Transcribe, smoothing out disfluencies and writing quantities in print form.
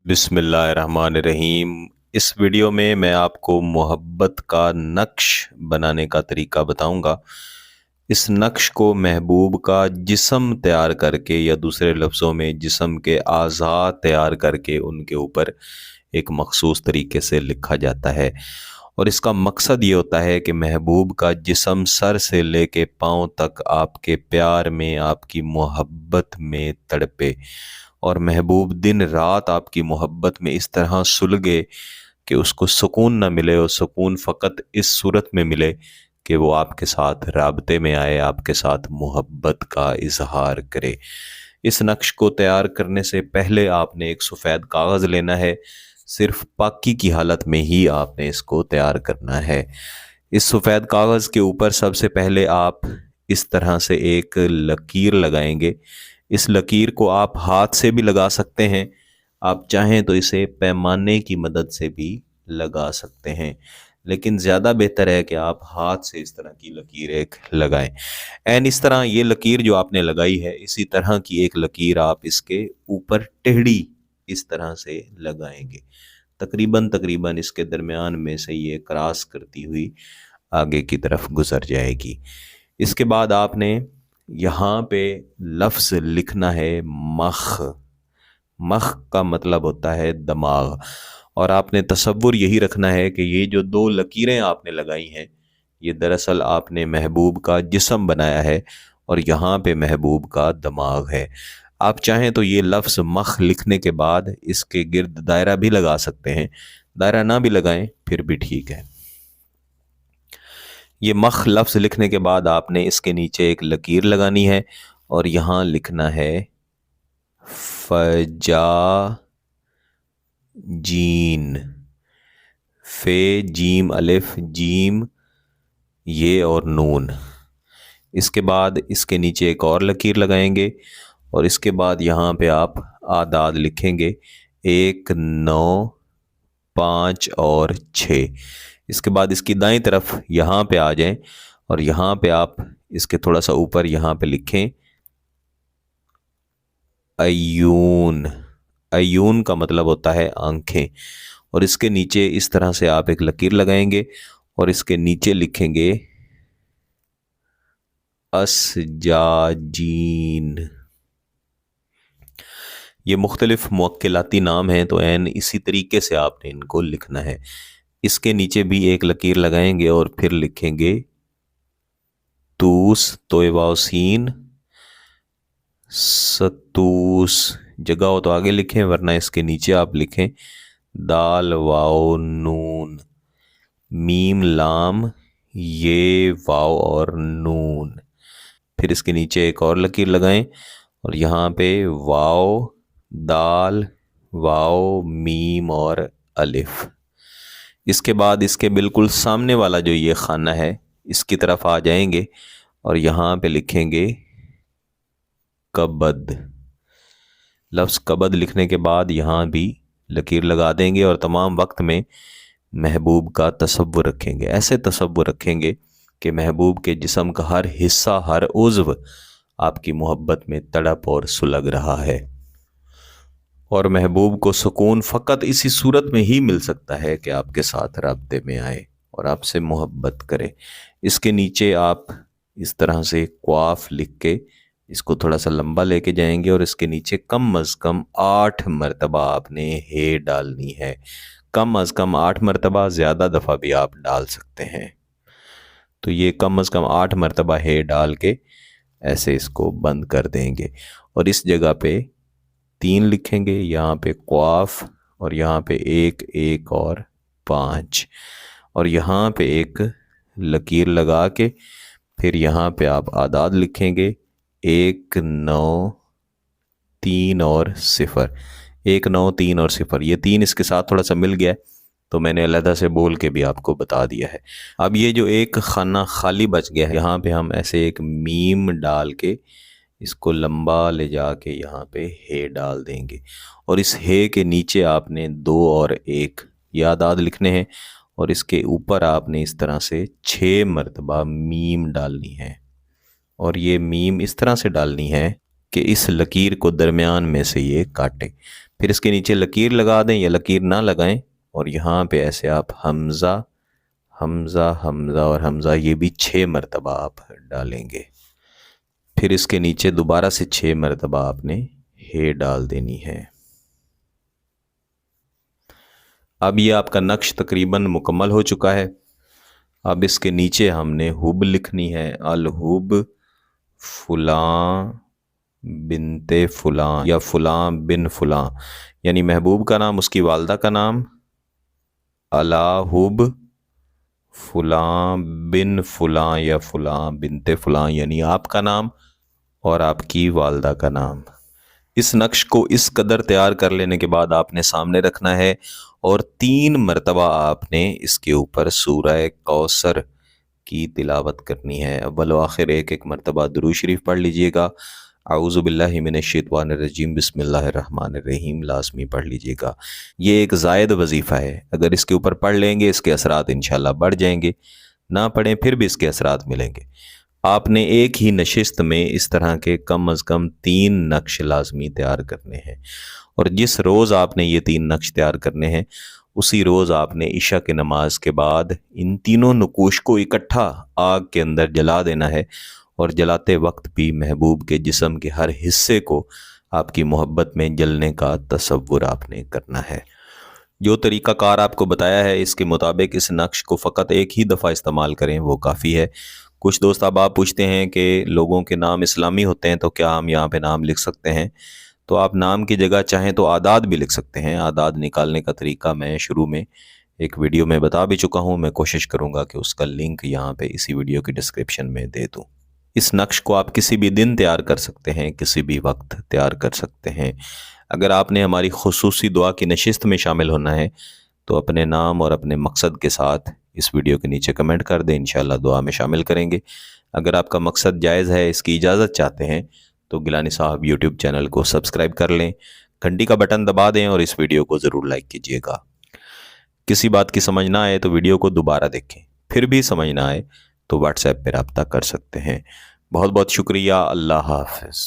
बिस्मिल्लाहिर्रहमानिर्रहीम। इस वीडियो में मैं आपको मोहब्बत का नक्श बनाने का तरीका बताऊंगा। इस नक्श को महबूब का जिस्म तैयार करके या दूसरे लफ्ज़ों में जिस्म के आज़ा तैयार करके उनके ऊपर एक मखसूस तरीके से लिखा जाता है। और इसका मकसद ये होता है कि महबूब का जिस्म सर से लेके पाँव तक आपके प्यार में, आपकी मोहब्बत में तड़पे और महबूब दिन रात आपकी मोहब्बत में इस तरह सुलगे कि उसको सुकून ना मिले, और सुकून फ़कत इस सूरत में मिले कि वो आपके साथ राब्ते में आए, आपके साथ मोहब्बत का इजहार करे। इस नक्श को तैयार करने से पहले आपने एक सफ़ेद कागज़ लेना है। सिर्फ पाकी की हालत में ही आपने इसको तैयार करना है। इस सफ़ेद कागज़ के ऊपर सबसे पहले आप इस तरह से एक लकीर लगाएंगे। इस लकीर को आप हाथ से भी लगा सकते हैं, आप चाहें तो इसे पैमाने की मदद से भी लगा सकते हैं, लेकिन ज़्यादा बेहतर है कि आप हाथ से इस तरह की लकीर एक लगाएं। एंड इस तरह ये लकीर जो आपने लगाई है, इसी तरह की एक लकीर आप इसके ऊपर टेढ़ी इस तरह से लगाएंगे। तकरीबन तकरीबन इसके दरमियान में से ये क्रॉस करती हुई आगे की तरफ गुजर जाएगी। इसके बाद आपने यहाँ पे लफ्ज़ लिखना है मख। मख का मतलब होता है दिमाग। और आपने तसव्वुर यही रखना है कि ये जो दो लकीरें आपने लगाई हैं, ये दरअसल आपने महबूब का जिस्म बनाया है और यहाँ पे महबूब का दिमाग है। आप चाहें तो ये लफ्ज़ मख लिखने के बाद इसके गिर्द दायरा भी लगा सकते हैं, दायरा ना भी लगाएं फिर भी ठीक है। ये मख लफ्ज़ लिखने के बाद आपने इसके नीचे एक लकीर लगानी है और यहाँ लिखना है फजा जीन। फे जीम अलिफ जीम ये और नून। इसके बाद इसके नीचे एक और लकीर लगाएंगे और इसके बाद यहाँ पे आप आदाद लिखेंगे 1, 9, 5 और 6। इसके बाद इसकी दाईं तरफ यहाँ पे आ जाएं और यहाँ पे आप इसके थोड़ा सा ऊपर यहाँ पे लिखें अयून। अयून का मतलब होता है आंखें। और इसके नीचे इस तरह से आप एक लकीर लगाएंगे और इसके नीचे लिखेंगे असजाजीन। ये मुख्तलिफ मुवक्किलाती नाम हैं, तो एन इसी तरीके से आपने इनको लिखना है। इसके नीचे भी एक लकीर लगाएंगे और फिर लिखेंगे तूस, तोयवासीन सतूस। जगह हो तो आगे लिखें, वरना इसके नीचे आप लिखें दाल वाओ नून, मीम लाम ये वाओ और नून। फिर इसके नीचे एक और लकीर लगाएं और यहाँ पे वाओ, दाल, वाओ, मीम और अलिफ। इसके बाद इसके बिल्कुल सामने वाला जो ये खाना है, इसकी तरफ आ जाएंगे और यहाँ पे लिखेंगे कबद। लफ्ज़ कबद लिखने के बाद यहाँ भी लकीर लगा देंगे और तमाम वक्त में महबूब का तसव्वुर रखेंगे। ऐसे तसव्वुर रखेंगे कि महबूब के जिस्म का हर हिस्सा, हर उज़्व आपकी मोहब्बत में तड़प और सुलग रहा है। और महबूब को सुकून फ़कत इसी सूरत में ही मिल सकता है कि आपके साथ राब्ते में आए और आपसे मोहब्बत करे। इसके नीचे आप इस तरह से क्वाफ लिख के इसको थोड़ा सा लंबा लेके जाएंगे और इसके नीचे कम अज़ कम 8 मरतबा आपने हे डालनी है। कम अज़ कम 8 मरतबा, ज़्यादा दफ़ा भी आप डाल सकते हैं। तो ये कम अज़ कम 8 मरतबा हे डाल के ऐसे इसको बंद कर देंगे और इस जगह पे 3 लिखेंगे, यहाँ पे क्वाफ और यहाँ पे 1, 1 और 5 और यहाँ पे एक लकीर लगा के फिर यहाँ पे आप आदाद लिखेंगे 1, 9, 3 और 0। 1, 9, 3 और 0। ये 3 इसके साथ थोड़ा सा मिल गया है, तो मैंने अलहदा से बोल के भी आपको बता दिया है। अब ये जो एक खाना खाली बच गया है, यहाँ पे हम ऐसे एक मीम डाल के इसको लंबा ले जाके यहाँ पे हे डाल देंगे और इस हे के नीचे आपने 2 और 1 यादाद लिखने हैं और इसके ऊपर आपने इस तरह से 6 मरतबा मीम डालनी है। और ये मीम इस तरह से डालनी है कि इस लकीर को दरमियान में से ये काटे। پھر اس کے نیچے لکیر لگا دیں یا لکیر نہ لگائیں، اور یہاں پہ ایسے آپ حمزہ حمزہ حمزہ اور حمزہ یہ بھی 6 مرتبہ آپ ڈالیں گے۔ پھر اس کے نیچے دوبارہ سے 6 مرتبہ آپ نے ہے ڈال دینی ہے۔ اب یہ آپ کا نقش تقریباً مکمل ہو چکا ہے۔ اب اس کے نیچے ہم نے ہب لکھنی ہے، الہب فلاں بنت فلاں یا فلاں بن فلاں، یعنی محبوب کا نام، اس کی والدہ کا نام، الہب فلاں بن فلاں یا فلاں بنت فلاں یعنی آپ کا نام اور آپ کی والدہ کا نام۔ اس نقش کو اس قدر تیار کر لینے کے بعد آپ نے سامنے رکھنا ہے اور 3 مرتبہ آپ نے اس کے اوپر سورہ کوثر کی تلاوت کرنی ہے۔ اول و آخر ایک مرتبہ درود شریف پڑھ لیجئے گا۔ اعوذ باللہ من الشیطان الرجیم بسم اللہ الرحمن الرحیم لازمی پڑھ لیجئے گا۔ یہ ایک زائد وظیفہ ہے، اگر اس کے اوپر پڑھ لیں گے اس کے اثرات انشاءاللہ بڑھ جائیں گے، نہ پڑھیں پھر بھی اس کے اثرات ملیں گے۔ آپ نے ایک ہی نشست میں اس طرح کے کم از کم 3 نقش لازمی تیار کرنے ہیں، اور جس روز آپ نے یہ 3 نقش تیار کرنے ہیں اسی روز آپ نے عشاء کی نماز کے بعد ان تینوں نقوش کو اکٹھا آگ کے اندر جلا دینا ہے، اور جلاتے وقت بھی محبوب کے جسم کے ہر حصے کو آپ کی محبت میں جلنے کا تصور آپ نے کرنا ہے۔ جو طریقہ کار آپ کو بتایا ہے اس کے مطابق اس نقش کو فقط ایک ہی دفعہ استعمال کریں، وہ کافی ہے۔ کچھ دوست آپ پوچھتے ہیں کہ لوگوں کے نام اسلامی ہوتے ہیں تو کیا ہم یہاں پہ نام لکھ سکتے ہیں؟ تو آپ نام کی جگہ چاہیں تو اعداد بھی لکھ سکتے ہیں۔ اعداد نکالنے کا طریقہ میں شروع میں ایک ویڈیو میں بتا بھی چکا ہوں، میں کوشش کروں گا کہ اس کا لنک یہاں پہ اسی ویڈیو کی ڈسکرپشن میں دے دوں۔ اس نقش کو آپ کسی بھی دن تیار کر سکتے ہیں، کسی بھی وقت تیار کر سکتے ہیں۔ اگر آپ نے ہماری خصوصی دعا کی نشست میں شامل ہونا ہے تو اپنے نام اور اپنے مقصد کے ساتھ اس ویڈیو کے نیچے کمنٹ کر دیں، انشاءاللہ دعا میں شامل کریں گے۔ اگر آپ کا مقصد جائز ہے، اس کی اجازت چاہتے ہیں تو گیلانی صاحب یوٹیوب چینل کو سبسکرائب کر لیں، گھنٹی کا بٹن دبا دیں اور اس ویڈیو کو ضرور لائک کیجیے گا۔ کسی بات کی سمجھ نہ آئے تو ویڈیو کو دوبارہ دیکھیں، پھر بھی سمجھ نہ آئے تو واٹس ایپ پہ رابطہ کر سکتے ہیں۔ بہت بہت شکریہ، اللہ حافظ۔